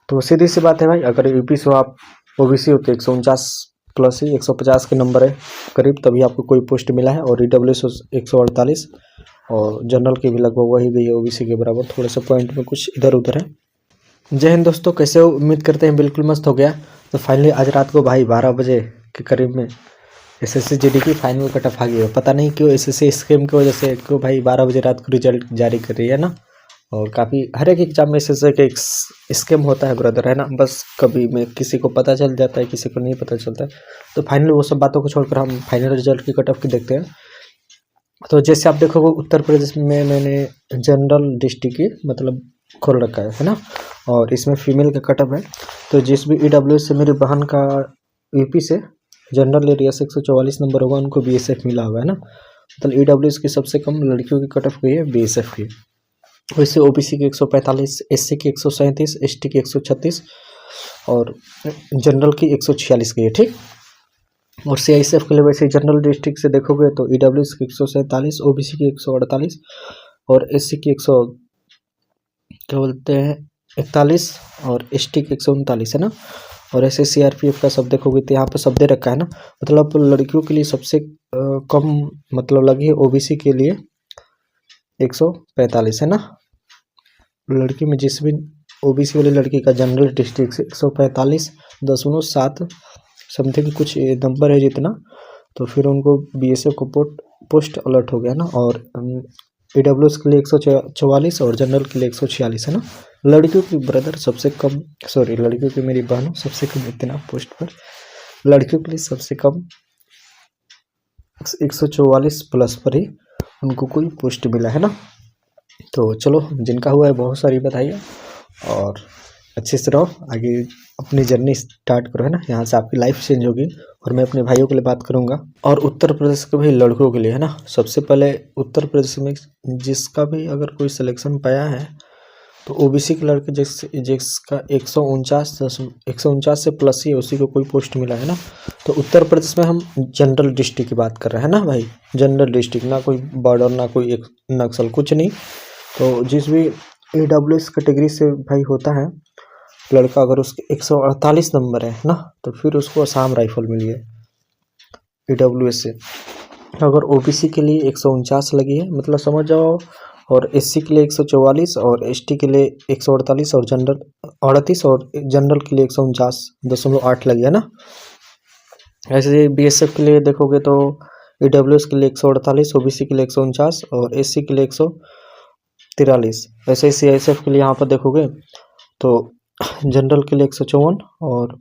तो सीधी सी बात है भाई, अगर यूपी से हो आप, ओबीसी हो तो 149 प्लस ही 150 के नंबर है करीब, तभी आपको कोई पोस्ट मिला है। और ईडब्ल्यूएस 148 और जनरल की भी लगभग वही गई है ओबीसी के बराबर, थोड़े से पॉइंट में कुछ इधर उधर है। जय हिंद दोस्तों, कैसे हो? उम्मीद करते हैं बिल्कुल मस्त हो गया। तो फाइनली आज रात को भाई 12 बजे के करीब में एसएससी जीडी की फाइनल कट ऑफ आ गई है। पता नहीं क्यों एसएससी स्कीम की वजह से क्यों भाई 12 बजे रात को रिजल्ट जारी कर रही है ना। और काफ़ी हर एक एग्जाम में एसएससी का एक स्कीम होता है ब्रदर, है ना। बस कभी में किसी को पता चल जाता है, किसी को नहीं पता चलता है। तो फाइनली वो सब बातों को छोड़कर हम फाइनल रिजल्ट की कट ऑफ की देखते हैं। तो जैसे आप देखोगे उत्तर प्रदेश में मैंने जनरल डिस्ट्रिक्ट की मतलब खोल रखा है ना। और इसमें फीमेल का कट ऑफ है। तो जिस भी ईडब्ल्यूएस से मेरी बहन का यूपी से जनरल एरिया से 144 नंबर होगा, उनको बीएसएफ मिला हुआ है ना। मतलब ईडब्ल्यूएस की सबसे कम लड़कियों की कट ऑफ गई है बीएसएफ की। वैसे ओबीसी की 145, एससी की 137, एसटी की 136 और जनरल की 146 गई है, ठीक। और सीआईएसएफ के लिए वैसे जनरल डिस्ट्रिक्ट से देखोगे तो ईडब्ल्यूएस की 147, ओबीसी की 148 और एससी की 100 क्या बोलते हैं 41 और एसटी की 139 है ना। और ऐसे सीआरपीएफ का सब देखोगे तो यहाँ पे सब दे रखा है ना। मतलब लड़कियों के लिए सबसे कम मतलब लगी है ओबीसी के लिए 145 है ना। लड़की में जिस भी ओबीसी वाली लड़की का जनरल डिस्ट्रिक्ट से 145.7 समथिंग कुछ नंबर है जितना, तो फिर उनको बीएसएफ को पोस्ट अलर्ट हो गया ना। और ईडब्ल्यूएस के लिए 144 और जनरल के लिए 146 है ना। लड़कियों की ब्रदर सबसे कम, सॉरी लड़कियों की मेरी बहनों सबसे कम इतना पोस्ट पर, लड़कियों के लिए सबसे कम 144 प्लस पर ही उनको कोई पोस्ट मिला है ना। तो चलो जिनका हुआ है बहुत सारी बधाई और अच्छे से रहो, आगे अपनी जर्नी स्टार्ट करो, है ना। यहाँ से आपकी लाइफ चेंज होगी। और मैं अपने भाइयों के लिए बात करूँगा और उत्तर प्रदेश के भाई लड़कों के लिए, है ना। सबसे पहले उत्तर प्रदेश में जिसका भी अगर कोई सिलेक्शन पाया है तो ओबीसी के लड़के जिसका 149 से प्लस ही है, उसी को कोई पोस्ट मिला है ना। तो उत्तर प्रदेश में हम जनरल डिस्ट्रिक्ट की बात कर रहे हैं ना भाई, जनरल डिस्ट्रिक्ट, ना कोई बॉर्डर ना कोई एक नक्सल कुछ नहीं। तो जिस भी ईडब्ल्यूएस कैटेगरी से भाई होता है लड़का, अगर उसके 148 नंबर है ना, तो फिर उसको असम राइफल मिली है ईडब्ल्यूएस से। अगर ओबीसी के लिए 149 लगी है, मतलब समझ जाओ। और एससी के लिए 144 और एसटी के लिए 148 और जनरल 38 और जनरल के लिए 149.8 लगी है ना। ऐसे बीएसएफ के लिए देखोगे तो ईडब्ल्यूएस के लिए 148, ओबीसी के लिए 149 और एससी के लिए 143। ऐसे ही सीआईएसएफ के लिए यहाँ पर देखोगे तो जनरल के लिए 154 और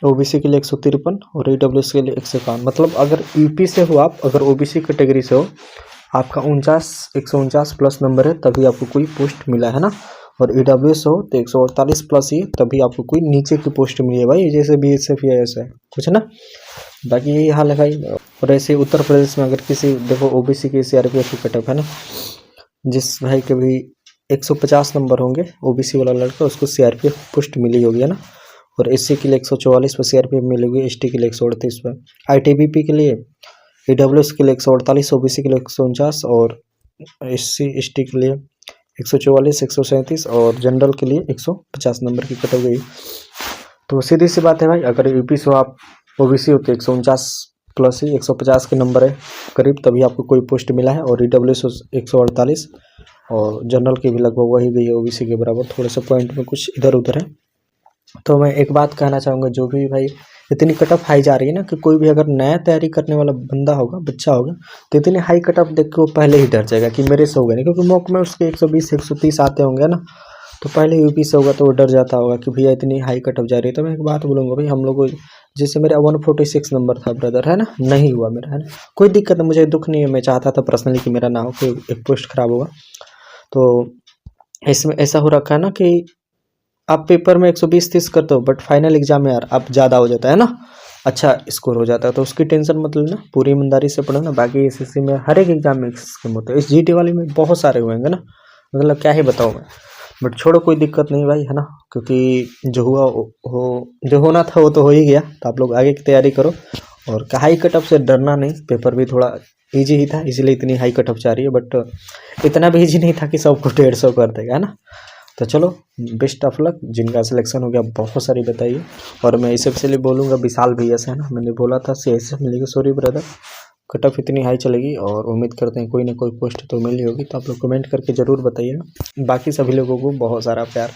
ओबीसी के लिए 153 और ईडब्ल्यूएस के लिए 151। मतलब अगर यूपी से हो आप, अगर ओबीसी कैटेगरी से हो, आपका 149 प्लस नंबर है तभी आपको कोई पोस्ट मिला है ना। और ईडब्ल्यूएस हो तो 148 प्लस ही तभी आपको कोई नीचे की पोस्ट मिली है भाई, जैसे बीएसएफ या ऐसा है कुछ ना। बाकी यही हाल है भाई। और ऐसे उत्तर प्रदेश में अगर किसी देखो ओबीसी की सीआरपीएफ की कटअप है ना, जिस भाई के भी 150 नंबर होंगे ओबीसी वाला लड़का, उसको सीआरपीएफ पोस्ट मिली होगी है ना। और एससी के लिए 144 पर सीआरपीएफ मिलेगी, एसटी के लिए 138 पर, आईटीबीपी के लिए ईडब्ल्यूएस के लिए 148, ओबीसी के लिए 149 और एससी एसटी के लिए 144, 137 और जनरल के लिए 150 नंबर की कट हो गई। तो सीधी सी बात है भाई, अगर यूपी से हो आप, ओबीसी हो तो 149 प्लस ही 150 के नंबर है करीब, तभी आपको कोई पोस्ट मिला है। और ईडब्ल्यूएस 148 और जनरल की भी लगभग वही गई है ओबीसी के बराबर, थोड़े से पॉइंट में कुछ इधर उधर है। तो मैं एक बात कहना चाहूँगा, जो भी भाई इतनी कट ऑफ हाई जा रही है ना, कि कोई भी अगर नया तैयारी करने वाला बंदा होगा, बच्चा होगा, तो इतनी हाई कट ऑफ देख के वो पहले ही डर जाएगा कि मेरे से होगा नहीं, क्योंकि मॉक में उसके 120 130 आते होंगे ना। तो पहले यूपी से होगा तो वो डर जाता होगा कि भैया इतनी हाई कट ऑफ जा रही है। तो मैं एक बात बोलूँगा भाई, हम लोग को जैसे मेरा 146 नंबर था ब्रदर, है ना, नहीं हुआ मेरा, है ना। कोई दिक्कत नहीं, मुझे दुख नहीं है, मैं चाहता था पर्सनली कि मेरा ना हो, कोई एक पोस्ट खराब होगा। तो इसमें ऐसा हो रखा है ना कि आप पेपर में 120-30 करते हो, बट फाइनल एग्जाम में यार आप ज़्यादा हो जाता है ना, अच्छा स्कोर हो जाता है। तो उसकी टेंशन मत लेना, पूरी ईमानदारी से पढ़ो ना। बाकी एसएससी में हर एक एग्जाम में स्कीम होते हैं, इस जीटी वाले में बहुत सारे हुएंगे ना, मतलब क्या ही बताऊँ मैं। बट छोड़ो, कोई दिक्कत नहीं भाई, है ना, क्योंकि जो हुआ हो, जो होना था वो तो हो ही गया। तो आप लोग आगे की तैयारी करो और हाई कटअप से डरना नहीं। पेपर भी थोड़ा ईजी ही था, इसीलिए इतनी हाई कटअप जा रही है, बट इतना भी ईजी नहीं था कि सबको 150 कर देगा, है ना। तो चलो बेस्ट ऑफ लक, जिनका सिलेक्शन हो गया बहुत सारी बताइए। और मैं इससे बोलूँगा विशाल भैया से, है ना, मैंने बोला था CSF मिलेगी, सॉरी ब्रदर, कट ऑफ इतनी हाई चलेगी और उम्मीद करते हैं कोई ना कोई पोस्ट तो मिली होगी। तो आप लोग कमेंट करके ज़रूर बताइएगा। बाकी सभी लोगों को बहुत सारा प्यार।